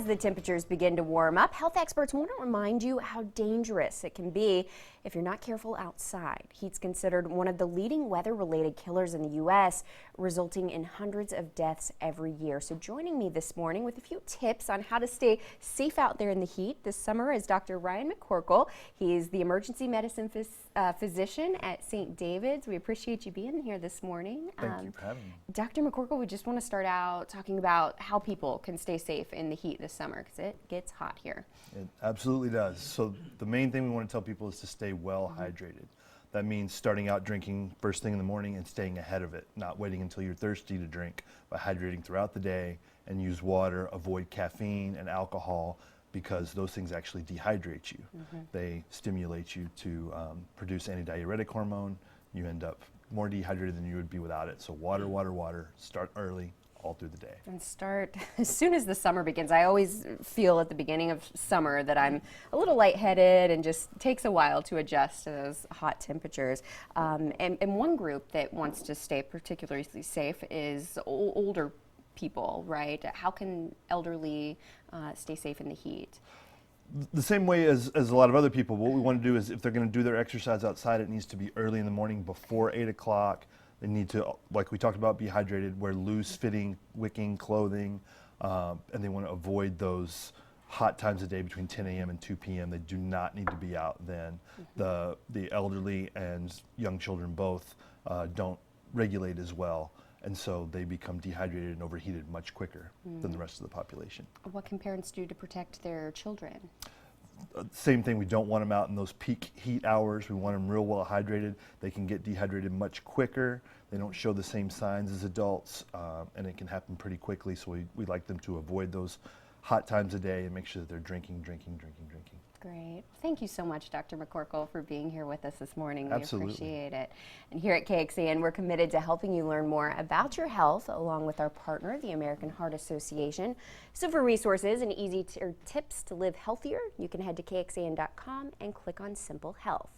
As the temperatures begin to warm up, health experts want to remind you how dangerous it can be if you're not careful outside. Heat's considered one of the leading weather-related killers in the U.S., resulting in hundreds of deaths every year. So joining me this morning with a few tips on how to stay safe out there in the heat this summer is Dr. Ryan McCorkle. He is the emergency medicine physician at St. David's. We appreciate you being here this morning. Thank you for having me. Dr. McCorkle, we just want to start out talking about how people can stay safe in the heat this summer because it gets hot here. It absolutely does. So the main thing we want to tell people is to stay well hydrated. That means starting out drinking first thing in the morning and staying ahead of it, not waiting until you're thirsty to drink, but hydrating throughout the day and use water, avoid caffeine and alcohol because those things actually dehydrate you. They stimulate you to produce antidiuretic hormone. You end up more dehydrated than you would be without it. So water, water, water, start early, all through the day. And start as soon as the summer begins. I always feel at the beginning of summer that I'm a little lightheaded and just takes a while to adjust to those hot temperatures. And one group that wants to stay particularly safe is older people, right? How can elderly stay safe in the heat? The same way as a lot of other people. What we want to do is if they're going to do their exercise outside, it needs to be early in the morning before 8 o'clock. They need to, like we talked about, be hydrated, wear loose-fitting, wicking clothing, and they want to avoid those hot times of day between 10 a.m. and 2 p.m. They do not need to be out then. The elderly and young children both don't regulate as well, and so they become dehydrated and overheated much quicker than the rest of the population. What can parents do to protect their children? Same thing, we don't want them out in those peak heat hours. We want them real well hydrated. They can get dehydrated much quicker. They don't show the same signs as adults, and it can happen pretty quickly. So we like them to avoid those hot times of day and make sure that they're drinking. Great. Thank you so much, Dr. McCorkle, for being here with us this morning. Absolutely. We appreciate it. And here at KXAN, we're committed to helping you learn more about your health, along with our partner, the American Heart Association. So for resources and easy tips to live healthier, you can head to KXAN.com and click on Simple Health.